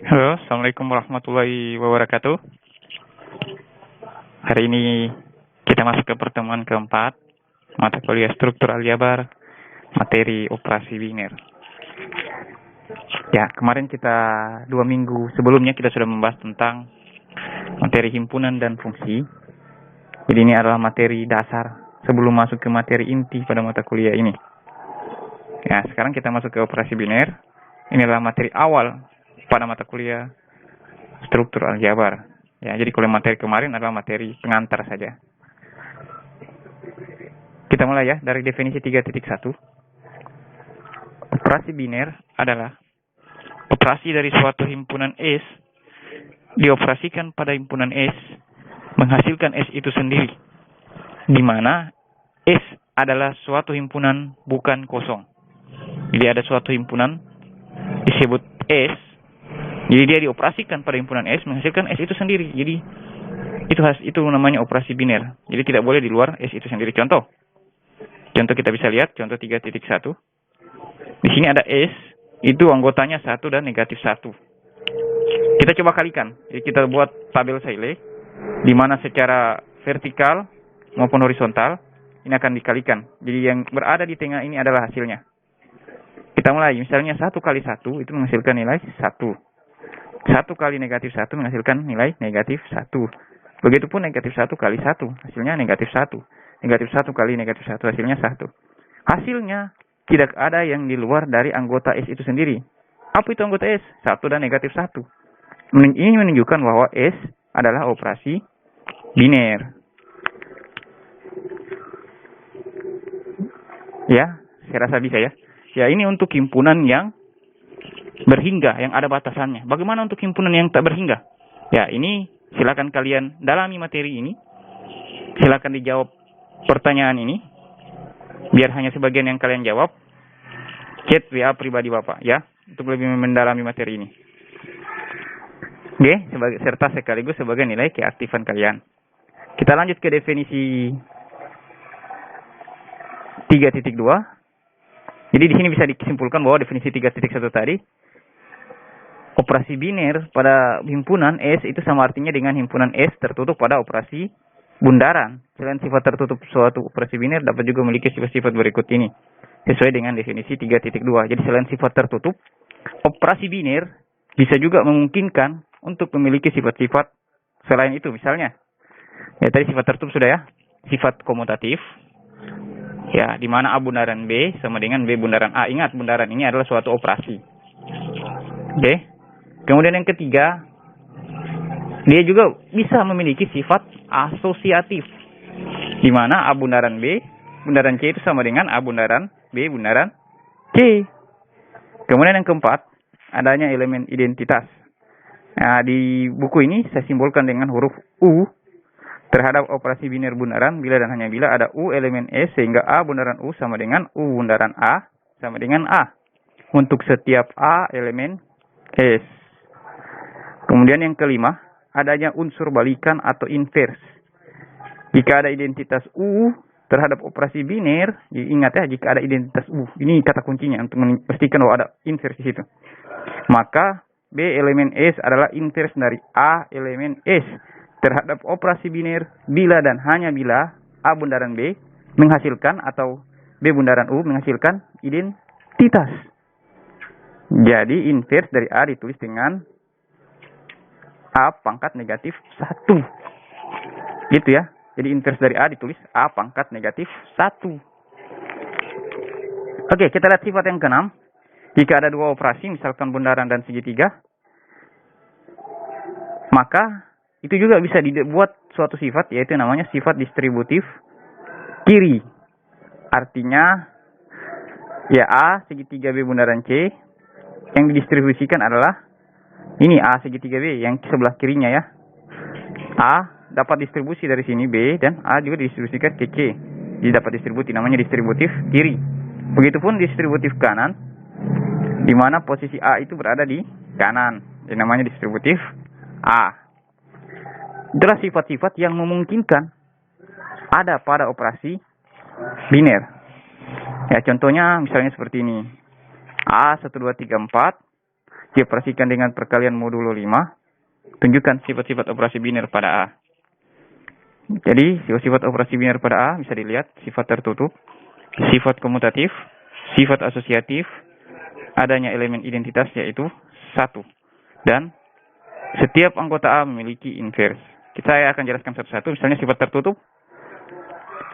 Halo, Assalamualaikum warahmatullahi wabarakatuh. Hari ini kita masuk ke pertemuan keempat, mata kuliah struktur aljabar, materi operasi biner. Ya, kemarin kita 2 minggu sebelumnya kita sudah membahas tentang materi himpunan dan fungsi. Jadi ini adalah materi dasar sebelum masuk ke materi inti pada mata kuliah ini. Ya, sekarang kita masuk ke operasi biner. Ini adalah materi awal pada mata kuliah struktur aljabar. Ya, jadi kalau materi kemarin adalah materi pengantar saja. Kita mulai ya dari definisi 3.1. Operasi biner adalah operasi dari suatu himpunan S dioperasikan pada himpunan S menghasilkan S itu sendiri, di mana S adalah suatu himpunan bukan kosong. Jadi ada suatu himpunan disebut S, jadi dia dioperasikan pada himpunan S menghasilkan S itu sendiri. Jadi itu namanya operasi biner. Jadi tidak boleh di luar S itu sendiri. Contoh kita bisa lihat contoh 3.1. Di sini ada S, itu anggotanya 1 dan negatif 1. Kita coba kalikan. Jadi kita buat tabel Cayley, di mana secara vertikal maupun horizontal ini akan dikalikan. Jadi yang berada di tengah ini adalah hasilnya. Kita mulai, misalnya 1 kali 1 itu menghasilkan nilai 1. 1 kali negatif 1 menghasilkan nilai negatif 1. Begitupun negatif 1 kali 1, hasilnya negatif 1. Negatif 1 kali negatif 1, hasilnya 1. Hasilnya tidak ada yang di luar dari anggota S itu sendiri. Apa itu anggota S? 1 dan negatif 1. Ini menunjukkan bahwa S adalah operasi biner. Ya, saya rasa bisa ya. Ya, ini untuk himpunan yang berhingga, yang ada batasannya. Bagaimana untuk himpunan yang tak berhingga? Ya, ini silakan kalian dalami materi ini. Silakan dijawab pertanyaan ini. Biar hanya sebagian yang kalian jawab. Chat WA pribadi Bapak ya, untuk lebih mendalami materi ini. Oke, serta sekaligus sebagai nilai keaktifan kalian. Kita lanjut ke definisi 3.2. Jadi di sini bisa disimpulkan bahwa definisi 3.1 tadi, operasi biner pada himpunan S itu sama artinya dengan himpunan S tertutup pada operasi bundaran. Selain sifat tertutup suatu operasi biner dapat juga memiliki sifat-sifat berikut ini, sesuai dengan definisi 3.2. Jadi selain sifat tertutup, operasi biner bisa juga memungkinkan untuk memiliki sifat-sifat selain itu. Misalnya, ya tadi sifat tertutup sudah ya, sifat komutatif. Ya, di mana A bundaran B sama dengan B bundaran A. Ingat, bundaran ini adalah suatu operasi. Oke. Kemudian yang ketiga, dia juga bisa memiliki sifat asosiatif. Di mana A bundaran B, bundaran C itu sama dengan A bundaran B bundaran C. Kemudian yang keempat, adanya elemen identitas. Nah, di buku ini saya simbolkan dengan huruf U terhadap operasi biner bundaran bila dan hanya bila ada U elemen S sehingga A bundaran U sama dengan U bundaran A sama dengan A untuk setiap A elemen S. Kemudian yang kelima, adanya unsur balikan atau invers. Jika ada identitas U terhadap operasi biner, ingat ya, jika ada identitas U, ini kata kuncinya untuk memastikan bahwa ada invers di situ. Maka B elemen S adalah invers dari A elemen S terhadap operasi biner bila dan hanya bila A bundaran B menghasilkan atau B bundaran U menghasilkan identitas. Jadi invers dari A ditulis dengan A pangkat negatif 1. Gitu ya. Jadi invers dari A ditulis A pangkat negatif 1. Oke, kita lihat sifat yang keenam. Jika ada dua operasi, misalkan bundaran dan segitiga, maka itu juga bisa dibuat suatu sifat, yaitu namanya sifat distributif kiri. Artinya, ya A segitiga B bundaran C, yang didistribusikan adalah ini A segitiga B, yang sebelah kirinya ya. A dapat distribusi dari sini B, dan A juga didistribusikan ke C. Jadi dapat distribusi, namanya distributif kiri. Begitupun distributif kanan, di mana posisi A itu berada di kanan. Jadi namanya distributif A. Itulah sifat-sifat yang memungkinkan ada pada operasi biner. Ya, contohnya misalnya seperti ini. A 1, 2, 3, 4 dioperasikan dengan perkalian modulo 5, tunjukkan sifat-sifat operasi biner pada A. Jadi, sifat operasi biner pada A bisa dilihat sifat tertutup, sifat komutatif, sifat asosiatif, adanya elemen identitas yaitu 1. Dan setiap anggota A memiliki inverse. Saya akan jelaskan satu-satu. Misalnya sifat tertutup,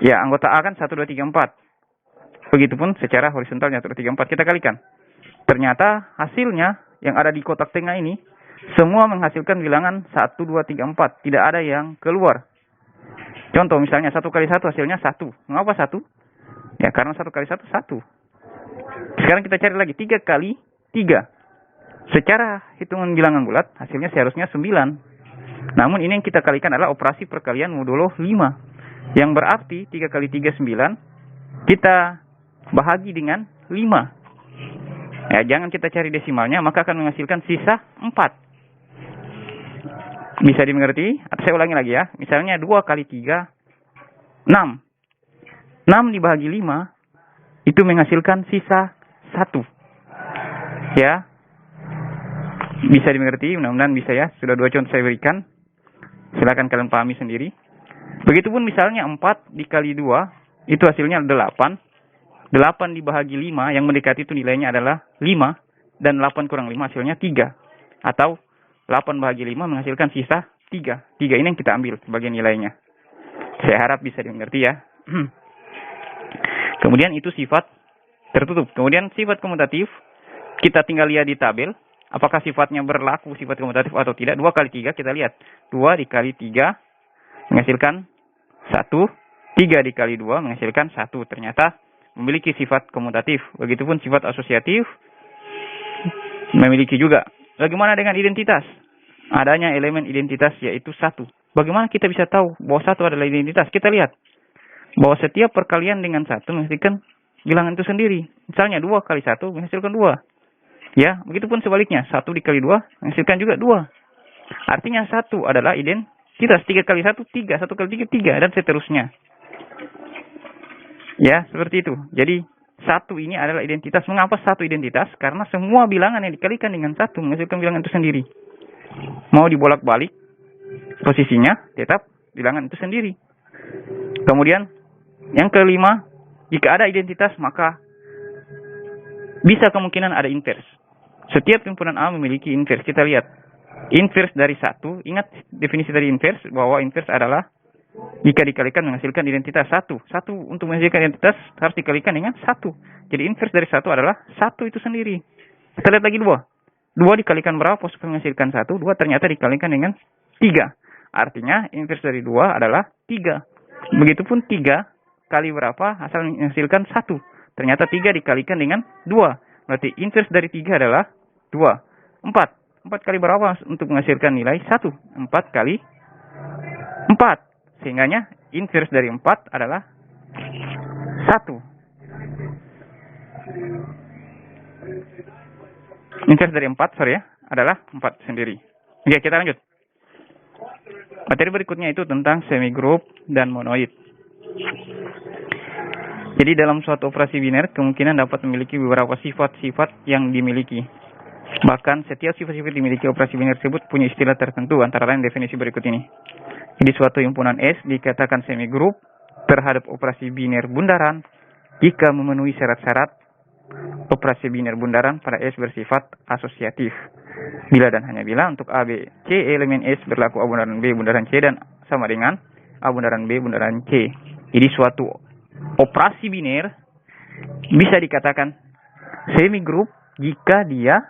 ya anggota A kan 1, 2, 3, 4. Begitupun secara horizontalnya 1, 2, 3, 4. Kita kalikan. Ternyata hasilnya yang ada di kotak tengah ini semua menghasilkan bilangan 1, 2, 3, 4. Tidak ada yang keluar. Contoh misalnya 1 kali 1 hasilnya 1. Mengapa 1? Ya karena 1 kali 1, 1. Sekarang kita cari lagi 3 kali 3. Secara hitungan bilangan bulat hasilnya seharusnya 9. Namun ini yang kita kalikan adalah operasi perkalian modulo 5. Yang berarti 3 kali 3, 9. Kita bahagi dengan 5. Ya, jangan kita cari desimalnya, maka akan menghasilkan sisa 4. Bisa dimengerti? Atau saya ulangi lagi ya. Misalnya 2 kali 3, 6. 6 dibagi 5, itu menghasilkan sisa 1. Ya. Bisa dimengerti? Mudah-mudahan bisa ya. Sudah 2 contoh saya berikan. Silakan kalian pahami sendiri. Begitupun misalnya 4 dikali 2, itu hasilnya 8. 8 dibagi 5, yang mendekati itu nilainya adalah 5. Dan 8 kurang 5 hasilnya 3. Atau 8 bahagi 5 menghasilkan sisa 3. 3 ini yang kita ambil sebagai nilainya. Saya harap bisa dimengerti ya. Kemudian itu sifat tertutup. Kemudian sifat komutatif, kita tinggal lihat di tabel. Apakah sifatnya berlaku sifat komutatif atau tidak. 2 kali 3 kita lihat. 2 dikali 3 menghasilkan 1. 3 dikali 2 menghasilkan 1. Ternyata memiliki sifat komutatif. Begitupun sifat asosiatif memiliki juga. Bagaimana dengan identitas? Adanya elemen identitas yaitu 1. Bagaimana kita bisa tahu bahwa 1 adalah identitas? Kita lihat bahwa setiap perkalian dengan 1 menghasilkan bilangan itu sendiri. Misalnya 2 kali 1 menghasilkan 2. Ya, begitupun sebaliknya. 1 dikali 2 menghasilkan juga 2. Artinya 1 adalah identitas. 3 kali 1, 3. 1 kali 3, 3. Dan seterusnya. Ya, seperti itu. Jadi, 1 ini adalah identitas. Mengapa 1 identitas? Karena semua bilangan yang dikalikan dengan 1 menghasilkan bilangan itu sendiri. Mau dibolak-balik posisinya, tetap bilangan itu sendiri. Kemudian, yang kelima, jika ada identitas, maka bisa kemungkinan ada inverse. Setiap himpunan A memiliki inverse. Kita lihat. Inverse dari 1. Ingat definisi dari inverse. Bahwa inverse adalah jika dikalikan menghasilkan identitas 1. 1 untuk menghasilkan identitas harus dikalikan dengan 1. Jadi inverse dari 1 adalah 1 itu sendiri. Kita lihat lagi 2. 2 dikalikan berapa supaya menghasilkan 1? 2 ternyata dikalikan dengan 3. Artinya inverse dari 2 adalah 3. Begitupun 3 kali berapa asal menghasilkan 1. Ternyata 3 dikalikan dengan 2. Berarti inverse dari 3 adalah 2. 4. 4 kali berapa untuk menghasilkan nilai 1? 4 kali 4. Sehingganya inverse dari 4 adalah 1. Inverse dari 4, adalah 4 sendiri. Oke, kita lanjut. Materi berikutnya itu tentang semigroup dan monoid. Jadi dalam suatu operasi biner, kemungkinan dapat memiliki beberapa sifat-sifat yang dimiliki. Bahkan setiap sifat-sifat dimiliki operasi biner tersebut punya istilah tertentu, antara lain definisi berikut ini. Jadi suatu himpunan S dikatakan semigroup terhadap operasi biner bundaran jika memenuhi syarat-syarat operasi biner bundaran pada S bersifat asosiatif. Bila dan hanya bila untuk A, B, C elemen S berlaku A bundaran B bundaran C dan sama dengan A bundaran B bundaran C. Jadi suatu operasi biner bisa dikatakan semigroup jika dia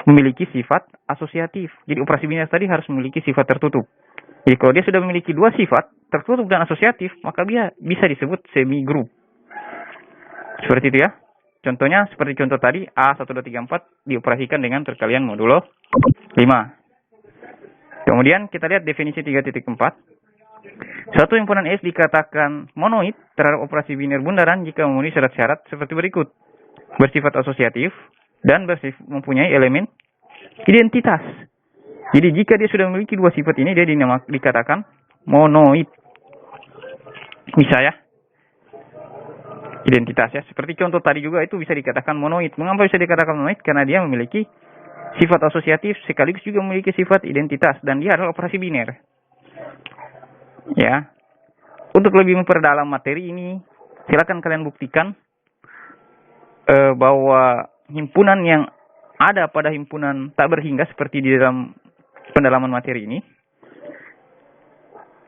memiliki sifat asosiatif. Jadi operasi biner tadi harus memiliki sifat tertutup. Jadi kalau dia sudah memiliki 2 sifat, tertutup dan asosiatif, maka dia bisa disebut semigroup. Seperti itu ya. Contohnya seperti contoh tadi, A 1, 2, 3, 4 dioperasikan dengan perkalian modulo 5. Kemudian kita lihat definisi 3.4. Suatu himpunan S dikatakan monoid terhadap operasi biner bundaran jika memenuhi syarat-syarat seperti berikut. Bersifat asosiatif dan mempunyai elemen identitas. Jadi jika dia sudah memiliki 2 sifat ini, dia dikatakan monoid. Bisa ya. Identitas ya. Seperti contoh tadi juga itu bisa dikatakan monoid. Mengapa bisa dikatakan monoid? Karena dia memiliki sifat asosiatif sekaligus juga memiliki sifat identitas, dan dia adalah operasi biner. Ya, untuk lebih memperdalam materi ini, silakan kalian buktikan bahwa himpunan yang ada pada himpunan tak berhingga seperti di dalam pendalaman materi ini,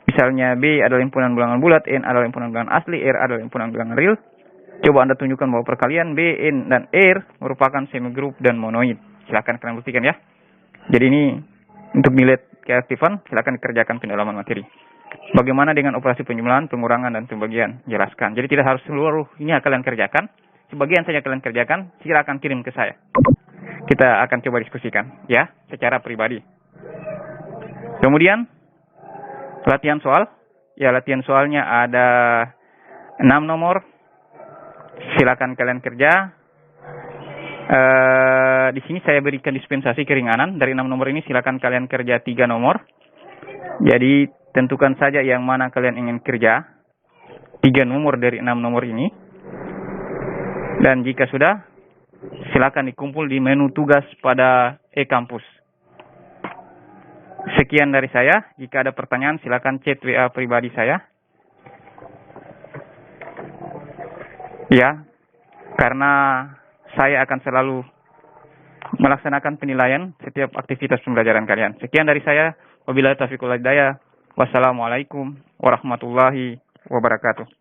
misalnya B adalah himpunan bilangan bulat, N adalah himpunan bilangan asli, R adalah himpunan bilangan real. Coba Anda tunjukkan bahwa perkalian B, N, dan R merupakan semigroup dan monoid. Silakan kalian buktikan ya. Jadi ini untuk nilai keaktifan, silakan dikerjakan pendalaman materi. Bagaimana dengan operasi penjumlahan, pengurangan, dan pembagian? Jelaskan. Jadi tidak harus seluruh ini kalian kerjakan. Sebagian saja kalian kerjakan, silakan kirim ke saya. Kita akan coba diskusikan ya, secara pribadi. Kemudian latihan soal. Ya, latihan soalnya ada 6 nomor. Silakan kalian kerja. Di sini saya berikan dispensasi keringanan. Dari 6 nomor ini silakan kalian kerja 3 nomor. Jadi tentukan saja yang mana kalian ingin kerja. 3 nomor dari 6 nomor ini. Dan jika sudah, silakan dikumpul di menu tugas pada e-kampus. Sekian dari saya. Jika ada pertanyaan, silakan chat WA pribadi saya. Ya, karena saya akan selalu melaksanakan penilaian setiap aktivitas pembelajaran kalian. Sekian dari saya. Wabillahi taufiq wal hidayah. Wassalamualaikum warahmatullahi wabarakatuh.